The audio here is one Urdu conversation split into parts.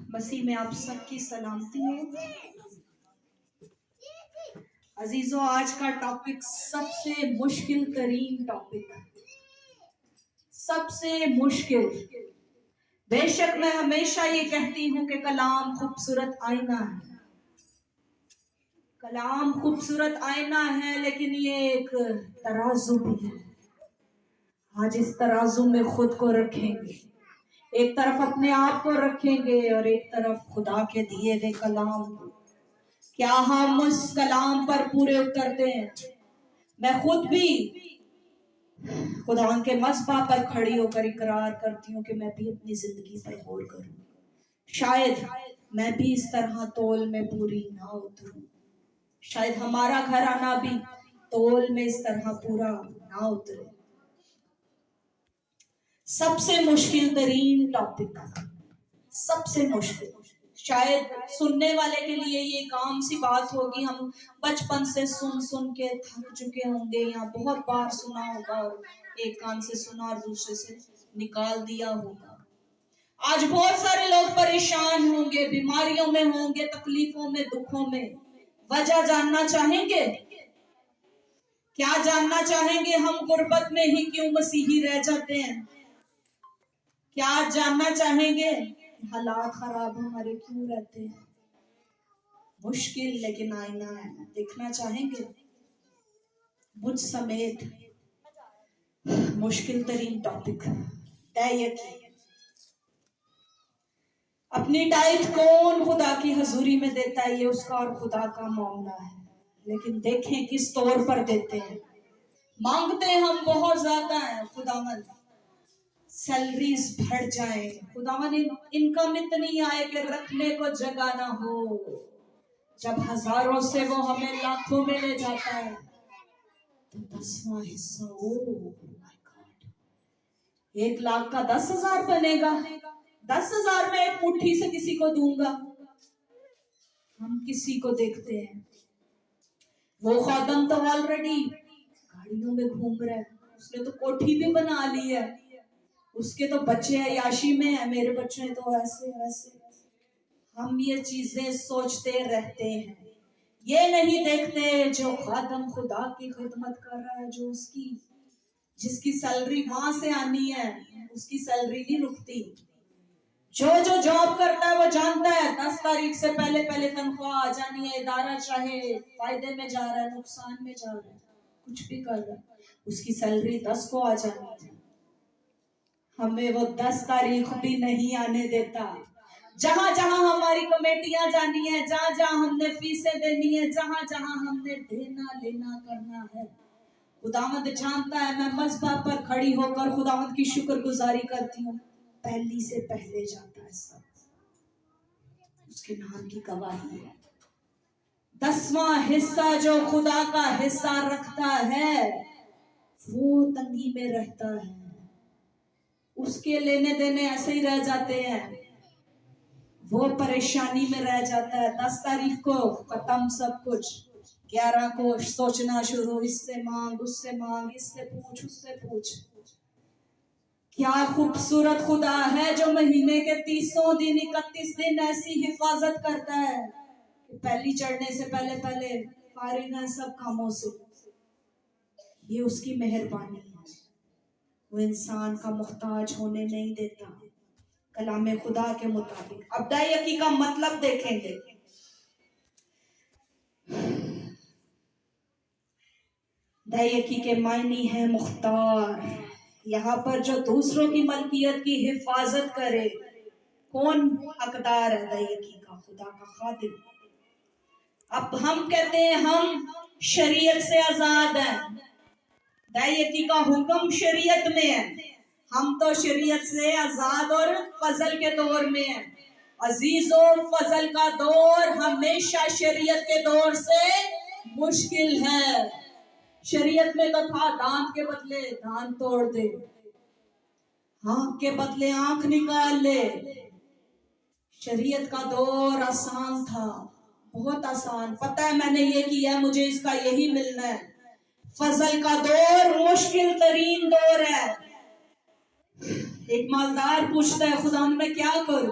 مسیح میں آپ سب کی سلامتی ہو۔ عزیزو، آج کا ٹاپک سب سے مشکل ترین ٹاپک، سب سے مشکل۔ بے شک میں ہمیشہ یہ کہتی ہوں کہ کلام خوبصورت آئینہ ہے، کلام خوبصورت آئینہ ہے، لیکن یہ ایک ترازو بھی ہے۔ آج اس ترازو میں خود کو رکھیں گے، ایک طرف اپنے آپ کو رکھیں گے اور ایک طرف خدا کے دیے ہوئے کلام کو۔ کیا ہم اس کلام پر پورے اترتے ہیں؟ میں خود بھی خدا کے مذبح پر کھڑی ہو کر اقرار کرتی ہوں کہ میں بھی اپنی زندگی پر غور کروں، شاید میں بھی اس طرح تول میں پوری نہ اتروں، شاید ہمارا گھرانہ بھی تول میں اس طرح پورا نہ اترے۔ سب سے مشکل ترین ٹاپک، سب سے مشکل۔ شاید سننے والے کے لیے یہ ایک عام سی بات ہوگی، ہم بچپن سے سن کے تھک چکے ہوں گے، یا بہت بار سنا ہوگا اور ایک کان سے سنا اور دوسرے سے نکال دیا ہوگا۔ آج بہت سارے لوگ پریشان ہوں گے، بیماریوں میں ہوں گے، تکلیفوں میں، دکھوں میں۔ وجہ جاننا چاہیں گے؟ کیا جاننا چاہیں گے ہم غربت میں ہی کیوں مسیحی رہ جاتے ہیں؟ کیا جاننا چاہیں گے حالات خراب ہمارے کیوں رہتے ہیں؟ مشکل لیکن آئینہ ہے، دیکھنا چاہیں گے؟ مجھ سمیت مشکل ترین ٹاپک، ڈائٹ۔ اپنی ڈائٹ کون خدا کی حضوری میں دیتا ہے، یہ اس کا اور خدا کا معاملہ ہے، لیکن دیکھیں کس طور پر دیتے ہیں۔ مانگتے ہم بہت زیادہ ہیں، خداوند سیلریز بڑھ جائیں، خداوند انکم اتنی آئے کہ رکھنے کو جگہ نہ ہو۔ جب ہزاروں سے وہ ہمیں لاکھوں میں لے جاتا ہے تو 10واں حصہ، ایک لاکھ کا 10,000 بنے گا، 10,000 میں ایک مٹھی سے کسی کو دوں گا۔ ہم کسی کو دیکھتے ہیں، وہ خادم تو آلریڈی گاڑیوں میں گھوم رہا ہے، اس نے تو کوٹھی بھی بنا لی ہے، اس کے تو بچے عیاشی میں ہیں، میرے بچے تو ایسے ویسے۔ ہم یہ چیزیں سوچتے رہتے ہیں، یہ نہیں دیکھتے جو خادم خدا کی خدمت کر رہا ہے، جو جس کی سیلری وہاں سے آنی ہے، اس کی سیلری نہیں رکتی۔ جو جاب کرتا ہے وہ جانتا ہے 10 تاریخ سے پہلے تنخواہ آ جانی ہے، ادارہ چاہے فائدے میں جا رہا ہے، نقصان میں جا رہا ہے، کچھ بھی کر رہا ہے، اس کی سیلری 10 کو آ جانی ہے۔ ہمیں وہ 10 تاریخ بھی نہیں آنے دیتا۔ جہاں جہاں ہماری کمیٹیاں جانی ہیں، جہاں جہاں ہم نے فیسیں دینی ہے، جہاں جہاں ہم نے دینا لینا کرنا ہے، خداوند جانتا ہے۔ میں مذبح پر کھڑی ہو کر خداوند کی شکر گزاری کرتی ہوں، پہلی سے پہلے جاتا ہے سب، اس کے نام کی گواہی ہے۔ 10واں حصہ جو خدا کا حصہ رکھتا ہے وہ تنگی میں رہتا ہے، اس کے لینے دینے ایسے ہی رہ جاتے ہیں، وہ پریشانی میں رہ جاتا ہے۔ 10 تاریخ کو ختم سب کچھ، 11 کو سوچنا شروع، اس سے مانگ، اس سے مانگ، اس سے پوچھ، اس سے پوچھ۔ کیا خوبصورت خدا ہے جو مہینے کے 30 دن 31 دن ایسی حفاظت کرتا ہے کہ پہلی چڑھنے سے پہلے فارغ ہے سب کاموں سے۔ یہ اس کی مہربانی ہے، وہ انسان کا محتاج ہونے نہیں دیتا، کلام خدا کے مطابق۔ اب دائیکی کا مطلب دیکھیں گے۔ دائیکی کے معنی ہے مختار، یہاں پر جو دوسروں کی ملکیت کی حفاظت کرے۔ کون حقدار ہے دائیکی کا؟ خدا کا خادم۔ اب ہم کہتے ہیں ہم شریعت سے آزاد ہیں، دائیکی کا حکم شریعت میں ہے، ہم تو شریعت سے آزاد اور فضل کے دور میں ہیں۔ عزیزو، فضل کا دور ہمیشہ شریعت کے دور سے مشکل ہے۔ شریعت میں تو تھا دانت کے بدلے دانت توڑ دے، آنکھ کے بدلے آنکھ نکال لے۔ شریعت کا دور آسان تھا، بہت آسان، پتہ ہے میں نے یہ کیا، مجھے اس کا یہی ملنا ہے۔ فضل کا دور مشکل ترین دور ہے۔ ایک مالدار پوچھتا ہے خدا میں کیا کروں؟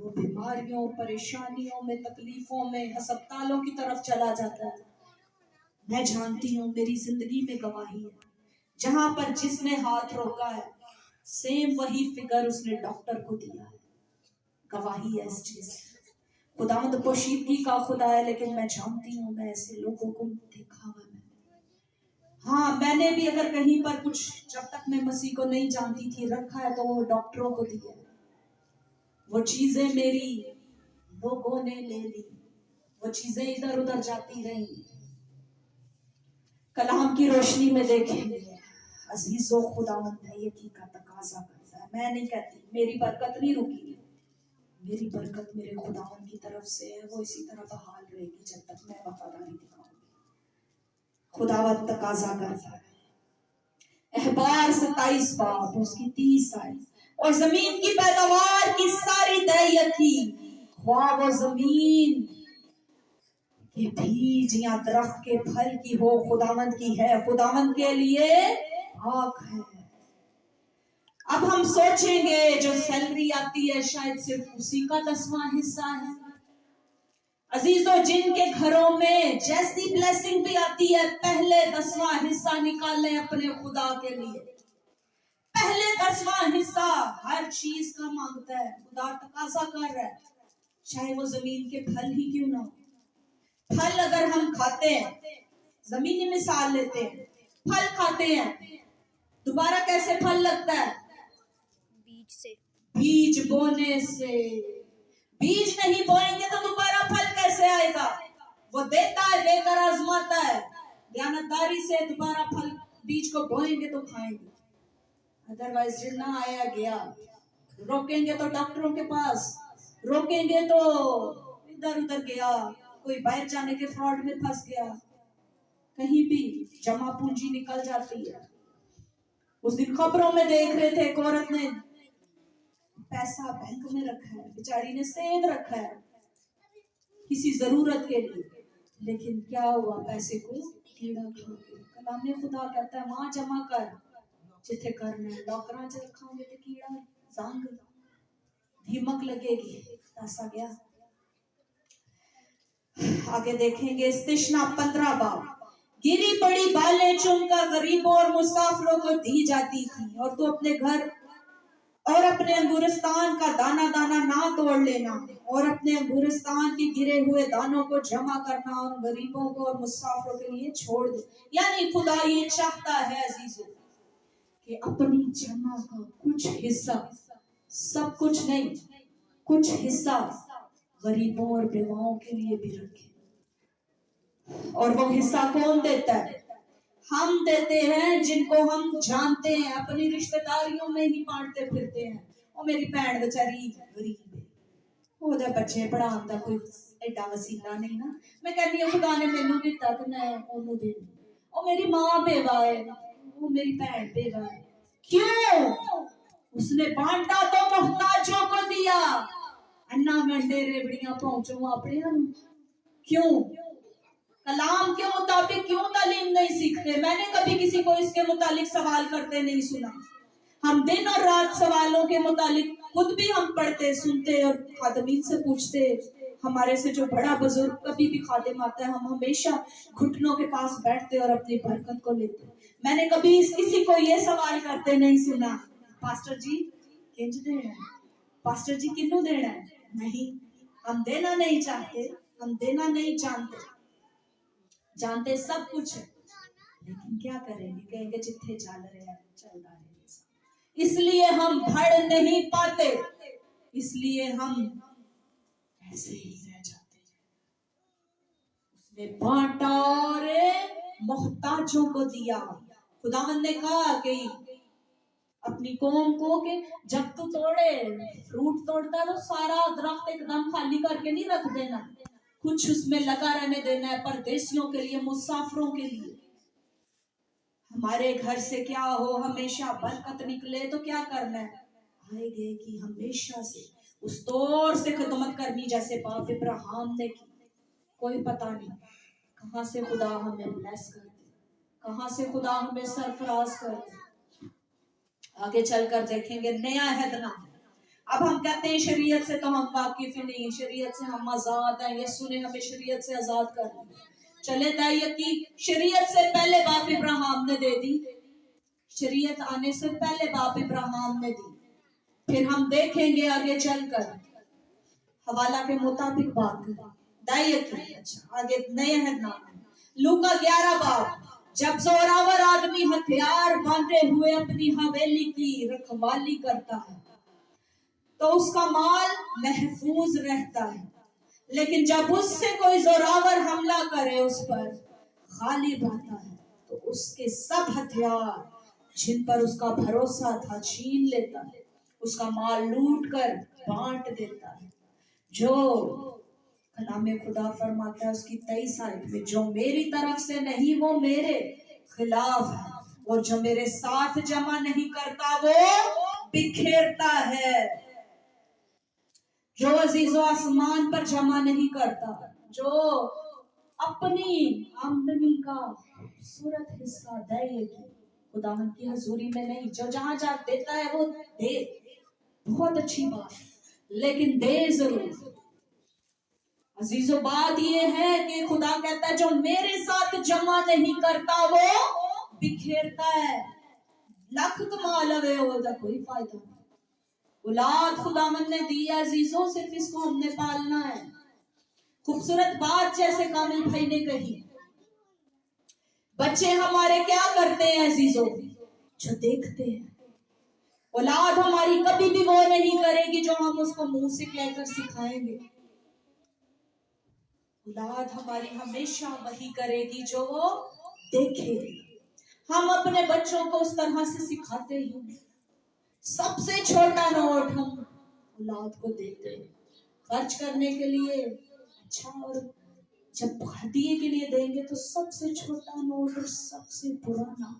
وہ بیماریوں پریشانیوں میں تکلیفوں میں ہسپتالوں کی طرف چلا جاتا ہے. میں جانتی ہوں میری زندگی میں گواہی ہے, جہاں پر جس نے ہاتھ روکا ہے سیم وہی فگر اس نے ڈاکٹر کو دیا ہے. گواہی ہے اس چیز. خداوند پوشیدگی کا خدا ہے, لیکن میں جانتی ہوں میں ایسے لوگوں کو دیکھا ہوا ہے. ہاں میں نے بھی اگر کہیں پر کچھ جب تک میں مسیح کو نہیں جانتی تھی رکھا ہے تو وہ ڈاکٹروں کو دیا ہے. وہ چیزیں میری لوگوں نے لے لی, وہ چیزیں ادھر ادھر جاتی رہیں. کلام کی روشنی میں دیکھیں گے عزیزو خداوند نیکی کا تقاضا کرتا ہے. میں نہیں کہتی میری برکت نہیں رکی, میری برکت میرے خداوند کی طرف سے ہے, وہ اسی طرح بحال رہے گی جب تک میں وفاداری دکھاؤں گی. خداوند تقاضا کرتا ہے. احبار 27 باب اس کی 30 آئے. اور زمین کی پیداوار کی ساری دعیت تھی, خواہ وہ زمین کے بیج یا درخت کے پھل کی ہو, خداوند کی ہے, خداوند کے لیے پاک ہے. اب ہم سوچیں گے جو سیلری آتی ہے شاید صرف اسی کا 10واں حصہ ہے. عزیزو جن کے گھروں میں جیسی بلیسنگ بھی آتی ہے پہلے 10واں حصہ نکالیں اپنے خدا کے لیے. پہلے 10واں حصہ ہر چیز کا مانگتا ہے. خدا تقاضا کر رہا ہے چاہے وہ زمین کے پھل ہی کیوں نہ ہو. پھل اگر ہم کھاتے ہیں, زمینی مثال لیتے ہیں, پھل کھاتے ہیں دوبارہ کیسے پھل لگتا ہے؟ بیج سے. بیج بونے سے. بیج نہیں بوئیں گے تو دوبارہ پھل کیسے آئے گا؟ وہ دیتا ہے, دے کر آزماتا ہے. دیانتداری سے دوبارہ پھل بیج کو بوئیں گے تو کھائیں گے, ادروائز نہ آیا گیا. روکیں گے تو ڈاکٹروں کے پاس, روکیں گے تو ادھر ادھر گیا, کوئی باہر جانے کے فراڈ میں پھنس گیا, کہیں بھی جمع پونجی نکل جاتی ہے. اس دن خبروں میں دیکھ رہے تھے ایک عورت نے پیسہ بینک میں رکھا ہے, بیچاری نے سیو رکھا ہے کسی ضرورت کے لیے, لیکن کیا ہوا پیسے کو کیڑا کھا گیا. کلام خدا کہتا ہے وہاں جمع کر جتھے کرنا ہے, لاکراں چ رکھاں گے تو کیڑا زنگ دھیمک لگے گی, پیسہ گیا. آگے دیکھیں گے استشنا 15 باب. گری پڑی بالیں چن کر غریبوں اور مسافروں کو دی جاتی تھی, اور تو اپنے گھر اور اپنے انگورستان کا دانا دانا نہ توڑ لینا, اور اپنے انگورستان کے گرے ہوئے دانوں کو جمع کرنا اور غریبوں کو اور مسافروں کے لیے چھوڑ دے. یعنی خدا یہ چاہتا ہے عزیزو کہ اپنی جمع کا کچھ حصہ, سب کچھ نہیں, کچھ حصہ غریبوں اور بیواؤں کے لیے بھی رکھے. اور وہ حصہ کون دیتا ہے؟ ہم دیتے ہیں جن کو ہم جانتے ہیں, اپنی رشتہ داریوں میں ہی بانٹتے پھرتے ہیں. وہ میری بہن بیچاری غریب ہے, وہ بچے پڑھان دا کوئی ایڈا وسیلہ نہیں نا, میں کہنی ہوں خدا نے مینوں دتا تے میں اونوں دے دوں. وہ میری ماں بیوہ ہے, وہ میری بہن بیوہ ہے. کیوں؟ اس نے بانٹا تو محتاجوں کو دیا. انا منڈے ریبڑیاں پہنچوں اپنے ہم. کیوں؟ کلام کے مطابق کیوں تعلیم نہیں سیکھتے؟ میں نے کبھی کسی کو اس کے متعلق سوال کرتے نہیں سنا. ہم دن اور رات سوالوں کے متعلق خود بھی ہم پڑھتے سنتے اور خادمین سے پوچھتے. ہمارے سے جو بڑا بزرگ کبھی بھی خادم آتا ہے ہم ہمیشہ گھٹنوں کے پاس بیٹھتے اور اپنی برکت کو لیتے. میں نے کبھی کسی کو یہ سوال کرتے نہیں سنا پاسٹر جی کنج دینا ہے, پاسٹر جی کنوں دینا ہے. نہیں, ہم دینا نہیں چاہتے, ہم دینا نہیں جانتے سب کچھ ہے, لیکن کیا کریں گے, کہیں گے جتھے چل رہے ہیں چل رہے ہیں. اس لیے ہم بڑھ نہیں پاتے, اس لیے ہم ایسے ہی رہ جاتے ہیں. اس نے بانٹا اور محتاجوں کو دیا. خداوند نے کہا کہ اپنی قوم کو کہ جب تو توڑے فروٹ توڑتا تو سارا درخت ایک دم خالی کر کے نہیں رکھ دینا, کچھ اس میں لگا رہنے دینا ہے, پردیسیوں کے لیے, مسافروں کے لیے. ہمارے گھر سے کیا ہو ہمیشہ برکت نکلے تو کیا کرنا ہے, آئے گئے کہ ہمیشہ سے اس طور سے خدمت کرنی جیسے باپ ابراہیم نے کی. کوئی پتہ نہیں کہاں سے خدا ہمیں بلیس کر دے, کہاں سے خدا ہمیں سرفراز کر دے. آگے چل کر دیکھیں گے نیا عہد نامہ. اب ہم کہتے ہیں شریعت سے تو ہم واقف ہی نہیں، شریعت سے ہم آزاد ہیں، یسوع نے ہمیں شریعت سے آزاد کر دیا۔ چلے دائی کی شریعت سے پہلے باپ ابراہیم نے دے دی، شریعت آنے سے پہلے باپ ابراہیم نے دی۔ پھر ہم دیکھیں گے آگے چل کر حوالہ کے مطابق بات دائی کی۔ اچھا آگے نئے عہد نامہ لوکا 11 باب، جب زوراور آدمی ہتھیار باندھے ہوئے اپنی حویلی کی رکھوالی کرتا ہے تو اس کا مال محفوظ رہتا ہے، لیکن جب اس سے کوئی زوراور حملہ کرے اس پر غالب آتا ہے تو اس کے سب ہتھیار جن پر اس کا بھروسہ تھا چھین لیتا ہے، اس کا مال لوٹ کر بانٹ دیتا ہے۔ جو کلام خدا فرماتا ہے اس کی 23 آیت میں، جو میری طرف سے نہیں وہ میرے خلاف ہے، اور جو میرے ساتھ جمع نہیں کرتا وہ بکھیرتا ہے۔ جو عزیز و آسمان پر جمع نہیں کرتا، جو اپنی آمدنی کا خوبصورت حصہ دے خداوند کی حضوری میں نہیں، جو جہاں جہاں دیتا ہے وہ دے، بہت اچھی بات، لیکن دے ضرور۔ عزیز و بات یہ ہے کہ خدا کہتا ہے جو میرے ساتھ جمع نہیں کرتا وہ بکھیرتا ہے۔ لاکھ کما لوے ہو جا کوئی فائدہ نہیں۔ اولاد خداوند نے دی ہے عزیزوں، صرف اس کو ہم نے پالنا ہے۔ خوبصورت بات جیسے کامل بھائی نے کہی، بچے ہمارے کیا کرتے ہیں عزیزوں؟ جو دیکھتے ہیں۔ اولاد ہماری کبھی بھی وہ نہیں کرے گی جو ہم اس کو منہ سے کہہ کر سکھائیں گے۔ اولاد ہماری ہمیشہ وہی کرے گی جو وہ دیکھے گی۔ ہم اپنے بچوں کو اس طرح سے سکھاتے ہیں۔ سب سے چھوٹا نوٹ ہم اولاد کو دیتے ہیں خرچ کرنے کے لیے، اچھا، اور جب ہدیے کے لیے دیں گے تو سب سے چھوٹا نوٹ اور سب سے پرانا۔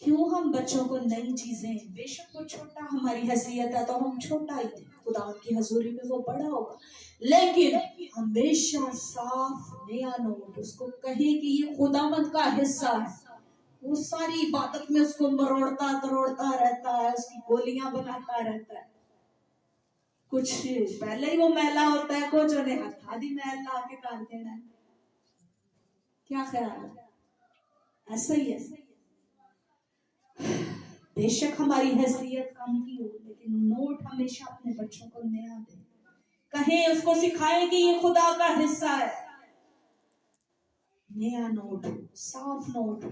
کیوں ہم بچوں کو نئی چیزیں، بے شک وہ چھوٹا ہماری حیثیت ہے تو ہم چھوٹا ہی دیں، خدا کی حضوری میں وہ بڑا ہوگا، لیکن ہمیشہ صاف نیا نوٹ اس کو کہے کہ یہ خداوند کا حصہ ہے۔ وہ ساری عبادت میں اس کو مروڑتا تروڑتا رہتا ہے، اس کی گولیاں بناتا رہتا ہے۔ کچھ پہلے ہی وہ میلا ہوتا ہے، کچھ انہیں ہتھا دی میل لا کے کر دینا ہے۔ کیا خیال ہے؟ ایسا ہی ہے۔ بے شک ہماری حیثیت کم کی ہو، لیکن نوٹ ہمیشہ اپنے بچوں کو نیا دیں، کہیں اس کو سکھائیں کہ یہ خدا کا حصہ ہے۔ نیا نوٹ، صاف نوٹ،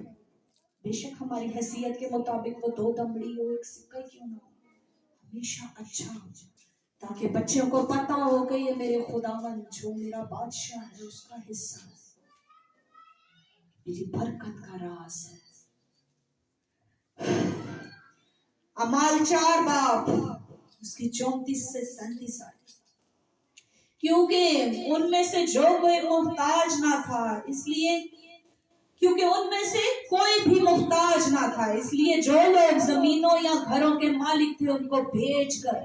بے شک ہماری حیثیت کے مطابق وہ 2 دمڑی ہو، 1 سکہ کیوں نہ ہو، ہمیشہ اچھا ہو، تاکہ بچوں کو پتا ہو کہ یہ میرے خداوند جو میرا بادشاہ ہے اس کا حصہ ہے، میری برکت کا راز ہے۔ اعمال 4 باب اس کی 34 سے 37 آیت، کیونکہ ان میں سے جو کوئی محتاج نہ تھا، اس لیے کیونکہ ان میں سے کوئی بھی محتاج نہ تھا، اس لیے جو لوگ زمینوں یا گھروں کے مالک تھے ان کو بیچ کر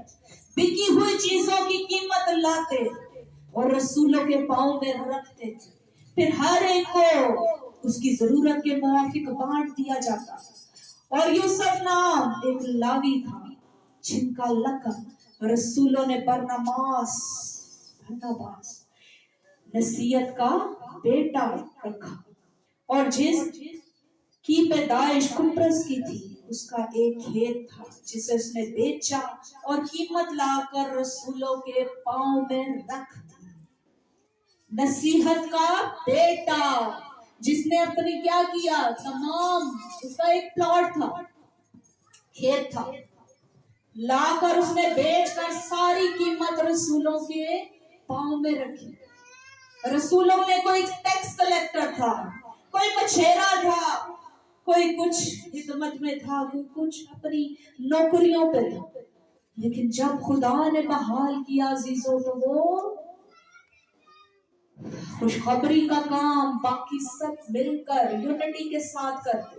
بکی ہوئی چیزوں کی قیمت لاتے اور رسولوں کے پاؤں میں رکھتے تھے، پھر ہر ایک کو اس کی ضرورت کے موافق بانٹ دیا جاتا۔ اور یوسف نام ایک لاوی تھا جن کا لقب رسولوں نے برنباس نصیحت کا بیٹا رکھا، اور جس کی پیدائش قبرص کی تھی اس کا ایک کھیت تھا جسے اس نے بیچا اور قیمت لا کر رسولوں کے پاؤں میں رکھ دی۔ نصیحت کا بیٹا جس نے اپنی کیا کیا، تمام اس کا ایک پلاٹ تھا، کھیت تھا، لا کر اس نے بیچ کر ساری قیمت رسولوں کے پاؤں میں رکھی۔ رسولوں میں کوئی ٹیکس کلیکٹر تھا، کوئی مچھیرا تھا، کوئی کچھ خدمت میں تھا، کوئی کچھ اپنی نوکریوں پہ تھا، لیکن جب خدا نے بحال کیا عزیزوں تو وہ خوشخبری کا کام باقی سب مل کر یونٹی کے ساتھ کرتے۔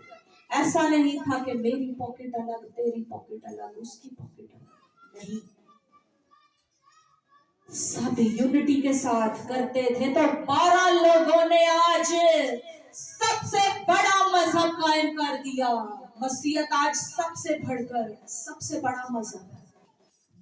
ایسا نہیں تھا کہ میری پاکٹ الگ، تیری پاکٹ الگ، اس کی پاکٹ الگ، نہیں، سب یونٹی کے ساتھ کرتے تھے۔ تو 12 لوگوں نے آج سب سے بڑا مذہب قائم کر دیا۔ مسیحیت آج سب سے بڑھ کر سب سے بڑا مذہب ہے۔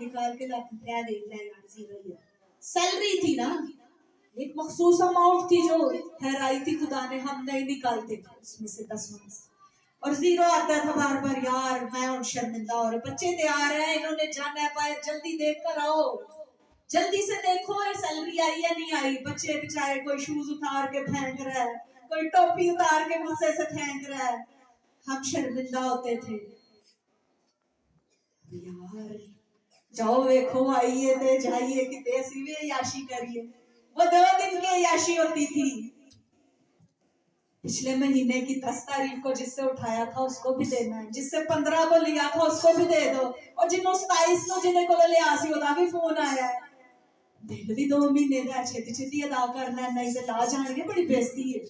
نکال کے لاتے تھے دیکھ لے یار زیرو ہی ہے. سیلری تھی نا ایک مخصوص اماؤنٹ تھی جو ٹھہرائی تھی خدا نے, ہم نہیں نکالتے تھے اس میں سے 10 اور زیرو آتا تھا بار بار. یار میں اور شرمندہ ہو رہے, بچے تیار ہیں انہوں نے جانا ہے باہر, جلدی دیکھ کر آؤ, جلدی سے دیکھو سیلری آئی یا نہیں آئی. بچے بےچارے کوئی شوز اتار کے پھینک رہا ہے, کوئی ٹوپی اتار کے غصے سے پھینک رہا ہے, ہم شرمندہ ہوتے تھے. یار جاؤ دیکھو آئیے تے جائیے کتے اسی بھی عیاشی کریے. وہ 2 دن کی عیاشی ہوتی تھی. پچھلے مہینے کی 10 تاریخ کو جس سے اٹھایا تھا اس کو بھی دینا ہے, جس سے 15 کو لیا تھا اس کو بھی دے دو, اور جنہوں 27 کو جنہیں کو لیا سی ہوتا بھی فون آیا ہے. دل بھی 2 مہینے کا چھتی چھتی ادا کرنا ہے, نہیں تو لا جان گے, بڑی بےزتی ہے.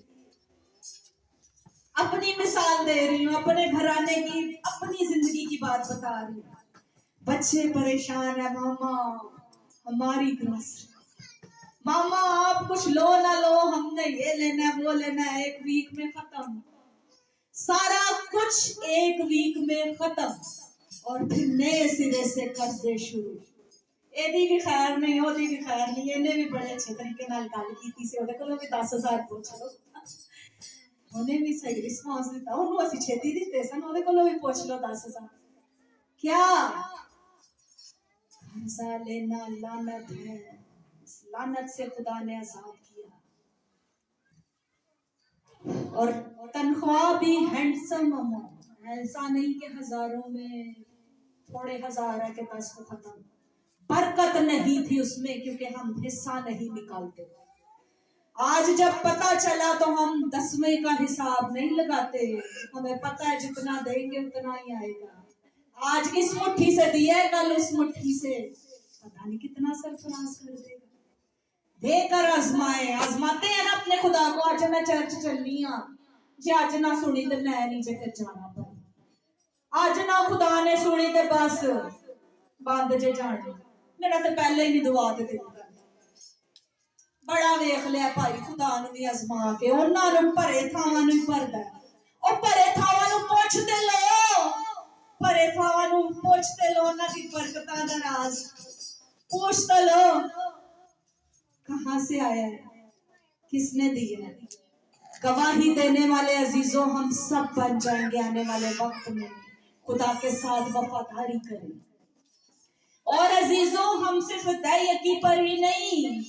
اپنی مثال دے رہی ہوں, اپنے گھرانے کی, اپنی زندگی کی بات بتا رہی ہوں. بچے پریشان ہیں, ماما ہماری گروسری, ماما آپ کچھ لو نہ لو ہم نے یہ لینا ہے وہ لینا ہے, 1 ویک میں ختم, سارا کچھ 1 ویک میں ختم, اور پھر نئے سرے سے قرضے شروع. ایدی بھی خیر نہیں, اودی بھی خیر نہیں, انہیں بھی بڑے اچھے طریقے نال گل کیتی سی, اودے کولوں بھی 10,000 پوچھ لو, انہیں بھی صحیح رسپانس دیتا, انہوں اسی چھتی دیتے سن, اودے کولوں بھی پوچھ لو 10,000. کیا قرضہ لینا لعنت ہے, لعنت سے خدا نے آزاد کیا. اور تنخواہ بھی ہینڈسم اماؤنٹ, ایسا نہیں کہ ہزاروں میں تھوڑے ہزار ہے کہ 10 کو ختم. برکت نہیں تھی اس میں کیونکہ ہم حصہ نہیں نکالتے. آج جب پتا چلا تو ہم 10ویں کا حساب نہیں لگاتے, ہمیں پتا ہے جتنا دیں گے اتنا ہی آئے گا. آج اس مٹھی سے دیا ہے, کل اس مٹھی سے پتہ نہیں کتنا سرفراز کر دے گا. دے کر آزمائے, آزماتے ہیں نا اپنے خدا کو. آج میں چرچ چلنی ہاں جی, آج نہ سنی تو میں نہیں جے پھر جانا پر, آج نہ خدا نے سنی تو بس بند جے جانا. میرا تو پہلے ہی نہیں دعا دے دل کر, بڑا ویخ لیا بھائی خدا نو بھی آزما کے, انہاں نو پرے تھاواں نو پردا ہے. او پرے تھاواں نو پوچھتے لو, پرے تھاواں نو پوچھتے لو, انہاں دی برکتاں دا راز پوچھتے لو کہاں سے آیا ہے, کس نے دیا ہے. گواہی دینے والے عزیزوں ہم سب بن جائیں گے آنے والے وقت میں, خدا کے ساتھ وفاداری کریں. اور عزیزوں ہم صرف دائیکی پر ہی نہیں,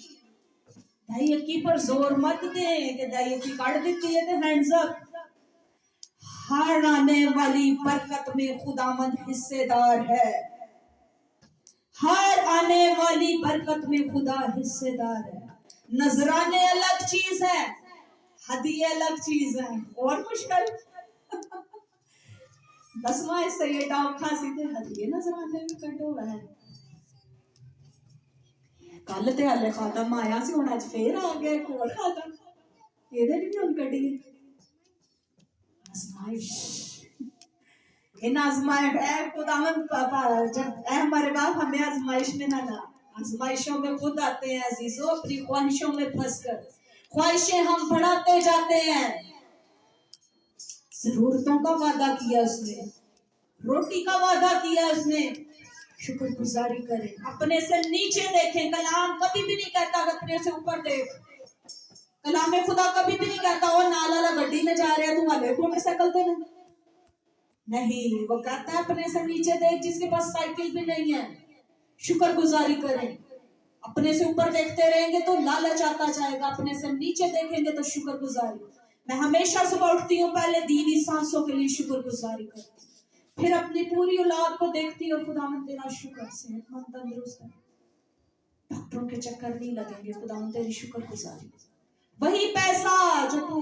دائیکی پر زور مت دیں کہ دائیکی کاٹ دیتی ہے تو ہینڈز اپ. ہر آنے والی برکت میں خداوند حصے دار ہے, ہر آنے والی برکت میں خدا حصے دار ہے. نذرانے الگ چیز ہے, ہدیے الگ چیز ہے. اور مشکل 10واں حصہ یہ ڈاؤ کھاسی تے ہدیے نذرانے میں کٹو ہے. کل تے ہلے خاتم آیا سی, ہن اج پھر آ گیا ایک اور خاتم, یہ بھی ہن کٹی آزمائش. ان آزمائش اے خداوند پاپا, جب اے ہمارے باپ ہمیں آزمائش میں نہ لا. آزمائشوں میں خود آتے ہیں عزیزوں, اپنی خواہشوں میں پھنس کر خواہشیں ہم بڑھاتے جاتے ہیں. ضرورتوں کا وعدہ کیا اس نے, روٹی کا وعدہ کیا اس نے, شکر گزاری کریں, اپنے سے نیچے دیکھیں. کلام کبھی بھی نہیں کہتا اپنے سے اوپر دیکھ, کلام خدا کبھی بھی نہیں کہتا وہ نالا گڈی میں جا رہا ہے تم والے موٹر سائیکل پہ نہیں, وہ کہتا ہے اپنے سے نیچے دیکھ, جس کے پاس سائیکل بھی نہیں ہے. شکر گزاری کریں. اپنے سے اوپر دیکھتے رہیں گے تو لالچ آتا جائے گا, اپنے سے نیچے دیکھیں گے تو شکر گزاری. میں ہمیشہ صبح اٹھتی ہوں, پہلے دینی سانسوں کے لیے شکر گزاری کرتی ہوں, پھر اپنی پوری اولاد کو دیکھتی ہوں, خداوند تیرا شکر, صحت مند تندرست ہے, ڈاکٹروں کے چکر نہیں لگیں گے, خداوند تیری شکر گزاری. وہی پیسہ جو تو,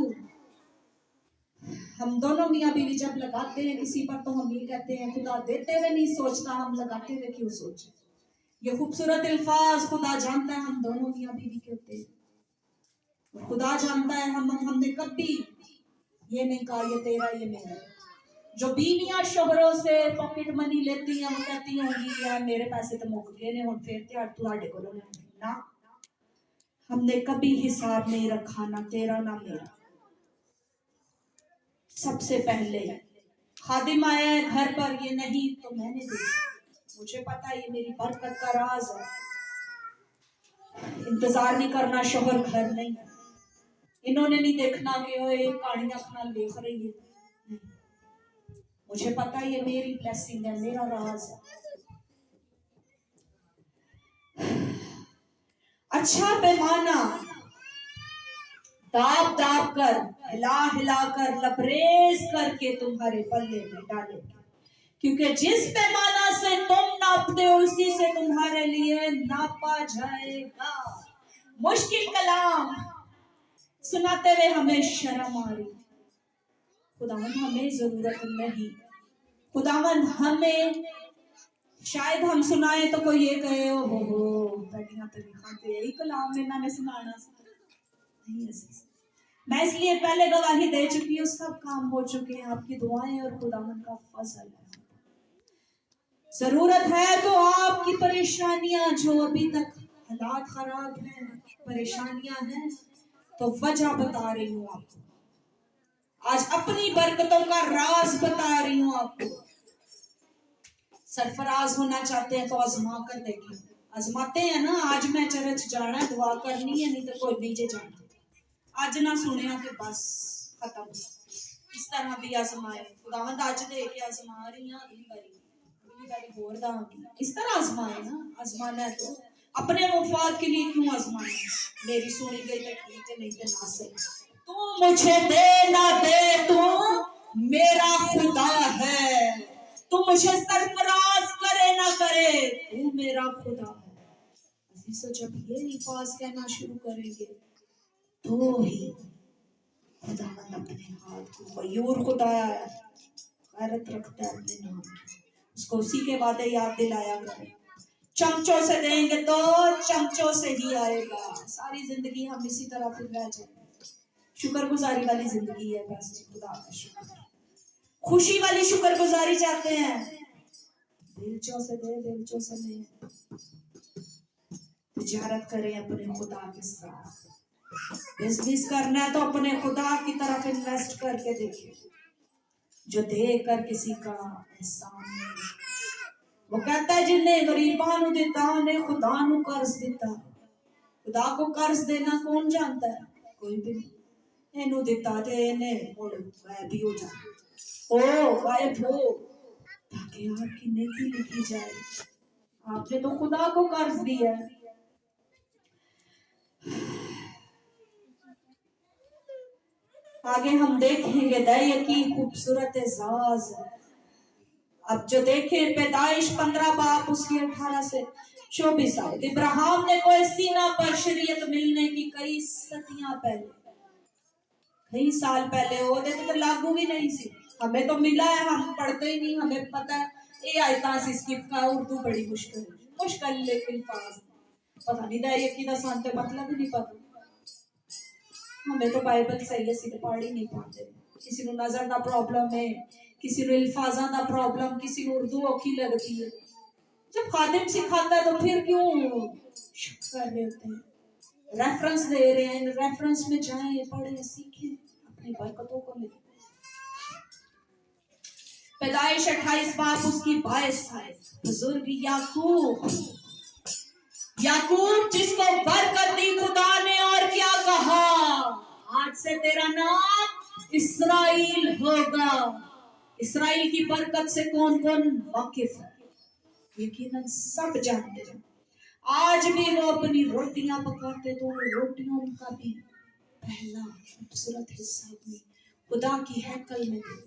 ہم دونوں میاں بیوی جب لگاتے ہیں کسی پر تو ہم یہ کہتے ہیں خدا دیتے ہوئے نہیں سوچتا, ہم لگاتے ہوئے کیوں سوچیں. یہ خوبصورت الفاظ خدا جانتا ہے ہم دونوں میاں بیوی کے ہوتے ہیں, اور خدا جانتا ہے ہم نے کبھی یہ نہیں کہا یہ تیرا یہ میرا. جو بیویاں شوہروں سے پاکٹ منی لیتی ہیں وہ کہتی ہیں یہ میرے پیسے تو مک گئے نے, ہن پھر تہاڈے کولوں نہ. ہم نے کبھی حساب نہیں رکھا, نہ تیرا نہ میرا. سب سے پہلے خادم آیا ہے گھر پر, یہ نہیں تو میں نے دیا, مجھے پتا ہے یہ میری برکت کا راز ہے. انتظار نہیں کرنا شوہر گھر نہیں. انہوں نے نہیں دیکھنا کہ وہ ایک کہانیاں اپنا دیکھ رہی ہے. مجھے پتا ہے یہ میری بلیسنگ ہے, میرا راز ہے. اچھا پیمانہ داب داب کر, ہلا ہلا کر, لبریز کر کے تمہارے پلے میں ڈالے گا, کیونکہ جس پیمانہ سے تم ناپتے ہو اسی سے تمہارے لیے ناپا جائے گا. مشکل کلام سناتے ہوئے ہمیں شرم آ رہی. خداوند ہمیں ضرورت نہیں. خداوند ہمیں, شاید ہم سنائیں تو کوئی یہ کہے او ہو بیٹیاں تو نہیں کھاتے, یہی کلام میں نے سنانا نہیں. میں اس لیے پہلے گواہی دے چکی ہوں, سب کام ہو چکے ہیں, آپ کی دعائیں اور خداوند کا فضل ہے. ضرورت ہے تو آپ کی پریشانیاں جو ابھی تک حالات خراب ہیں, پریشانیاں ہیں, تو وجہ بتا رہی ہوں آپ کو. آج اپنی برکتوں کا راز بتا رہی ہوں آپ کو. سرفراز ہونا چاہتے ہیں تو آزما کر دیکھیں. آزماتے ہیں نا, آج میں چرچ جانا ہے, دعا کرنی ہے, نہیں تو کوئی نیچے جانا. آج نہ سنیا کہ بس ختم. اس طرح بھی آزمائے. خداوند آج دے کے آزما رہی ہیں, اگلی باری اور داں گی. اس طرح آزمائے نا. آزمانا ہے تو اپنے مفاد کے لیے کیوں آزمائے. میری سنی گئی تکلیف ہے, نہیں تو نہ سے. تو مجھے دے نہ دے, تو میرا خدا ہے. تو مجھے سرفراز کرے نہ کرے, تو میرا خدا ہے. عزیزو, جب یہ الفاظ کہنا شروع کریں گے تو ہی خداوند اپنے ہاتھ کو, غیور خدا ہے, غیرت رکھتا ہے اپنے نام کی, اس کو اسی کے وعدے یاد دلایا کرے. چمچوں سے دیں گے تو چمچوں سے ہی آئے گا. ساری زندگی ہم اسی طرح پھر رہ جائیں گے. شکر گزاری والی زندگی ہے بس جی. خدا کا شکر. خوشی والی شکر گزاری چاہتے ہیں, دلچوں سے دے دلچوں سے لے. تجارت کریں اپنے خدا کے ساتھ. بزنس کرنا ہے تو اپنے خدا کی طرف انویسٹ کر کے دیکھیں, جو دے کر کسی کا احسان نہیں. وہ کہتا ہے جن نے غریباں نو دیتا انہیں خدا نو قرض دیتا. خدا کو قرض دینا کون جانتا ہے؟ کوئی بھی نہیں. اینو دیتا تے انہیں مڑ غائب ہی ہو جائے, او غائب ہو, تاکہ آپ کی نیکی لکھی جائے. آپ نے تو خدا کو قرض دیا ہے. آگے ہم دیکھیں گے دیا کی خوبصورت اعزاز. اب جو دیکھیں پیدائش 15 باب اس کی 18 سے 24 آیت. ابراہیم نے کوئی سینہ پر شریعت ملنے کی کئی صدیاں پہلے, کئی سال پہلے وہ دیتے تو لاگو بھی نہیں سی. ہمیں تو ملا ہے, ہم پڑھتے ہی نہیں, ہمیں پتہ ہے یہ آیتاں سی سکپ کا اردو بڑی مشکل لیکن الفاظ پتہ نہیں دیا کی دا سانتے مطلب ہی نہیں پتہ. ہمیں تو بائبل صحیح ہے, تو پڑھ ہی نہیں پاتے. کسی نو نظر دا پرابلم ہے, کسی نو الفاظاں دا پرابلم, کسی نو اردو اوکھی لگتی ہے. جب خادم سکھاتا ہے تو پھر کیوں شک کر رہے ہوتے ہیں. ریفرنس دے رہے ہیں, ریفرنس میں جائیں, پڑھیں, سیکھیں, اپنی برکتوں کو لیں. پیدائش 28 باب اس کی 22 آیت. بزرگ یعقوب جس کو برکت دی خدا نے اور کیا کہا, آج سے تیرا نام اسرائیل ہوگا. اسرائیل کی برکت سے کون کون واقف ہے؟ یقیناً سب جانتے ہیں. آج بھی وہ اپنی روٹیاں پکاتے تو روٹیوں کا بھی پہلا خوبصورت حصہ بھی خدا کی ہیکل میں دے.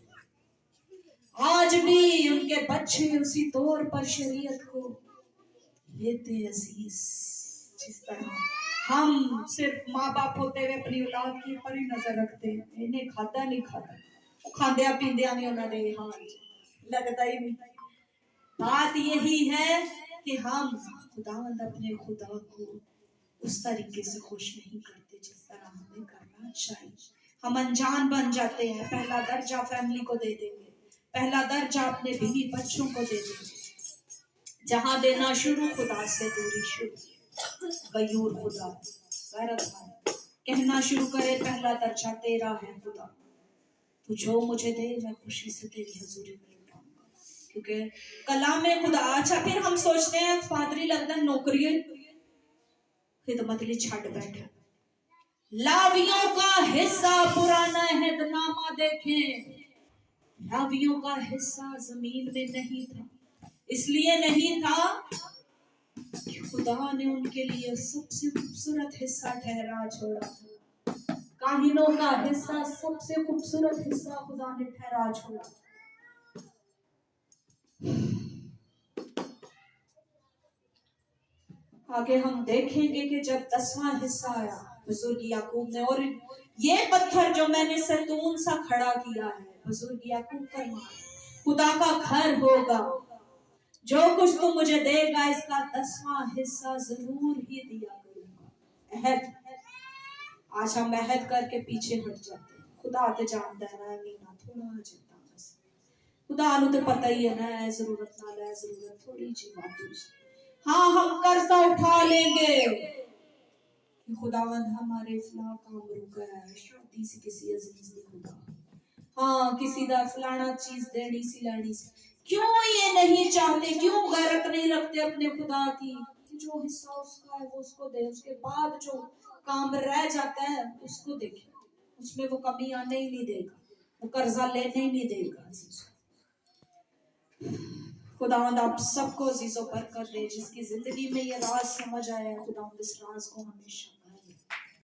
آج بھی ان کے بچے اسی طور پر شریعت کو لیتے. عزیز, جس طرح ہم صرف ماں باپ ہوتے ہوئے اپنی اولاد کی پر ہی نظر رکھتے ہیں, انہیں کھاتا نہیں کھاتا, کھاندیا پیندیا نہیں انہوں نے ہاں لگتا ہی نہیں. بات یہی ہے کہ ہم خداوند اپنے خدا کو اس طریقے سے خوش نہیں کرتے جس طرح ہمیں کرنا چاہیے. ہم انجان بن جاتے ہیں. پہلا درجہ فیملی کو دے دیں گے, پہلا درجہ اپنے بیوی بچوں کو دے دیں گے. جہاں دینا شروع, خدا سے دوری شروع. غیور خدا غیرت مند کہنا شروع کرے پہلا درجہ تیرا ہے خدا, تو جو مجھے دے میں خوشی سے تیری حضوری میں لٹاؤں گا, کیونکہ کلام خدا اچھا پھر ہم سوچتے ہیں پادری لگتا نوکری خدمت لی چھٹ بیٹھے لاویوں کا حصہ پرانا عہد نامہ دیکھیں لاویوں کا حصہ زمین میں نہیں تھا اس لیے نہیں تھا کہ خدا نے ان کے لیے سب سے خوبصورت حصہ ٹھہرا چھوڑا کاہنوں کا حصہ سب سے خوبصورت حصہ خدا نے ٹھہرا چھوڑا آگے ہم دیکھیں گے کہ جب 10واں حصہ آیا بزرگ یعقوب نے اور یہ پتھر جو میں نے زیتون سا کھڑا کیا ہے بزرگ یعقوب فرمایا خدا کا گھر ہوگا جو کچھ تو مجھے دے گا اس کا 10واں حصہ ضرور ہی دیا کروں گا عہد آج ہم عہد کر کے پیچھے ہٹ جاتے ہیں خدا تے جانتا ہے نا مینا تھوڑا جتا بس خدا نو تے پتہ ہی ہے نا ضرورت نہ لے ضرورت تھوڑی جی بات ہاں ہم قرضہ اٹھا لیں گے کہ خداوند ہمارے فلاں کام رکا ہے شادی سے کسی عزیز نے خدا ہاں کسی دا فلانا چیز دینی سی لانی سی کیوں یہ نہیں چاہتے کیوں غیرت نہیں رکھتے اپنے خدا کی کہ جو حصہ اس کا ہے وہ اس کو دے اس کے بعد جو کام رہ جاتا ہے اس کو دیکھیں اس میں وہ کمی آنے ہی نہیں دے گا وہ قرضہ لینے ہی نہیں دے گا خداوند آپ سب کو عزیز و برکت دے جس کی زندگی میں یہ راز سمجھ آیا ہے خداوند اس راز کو ہمیشہ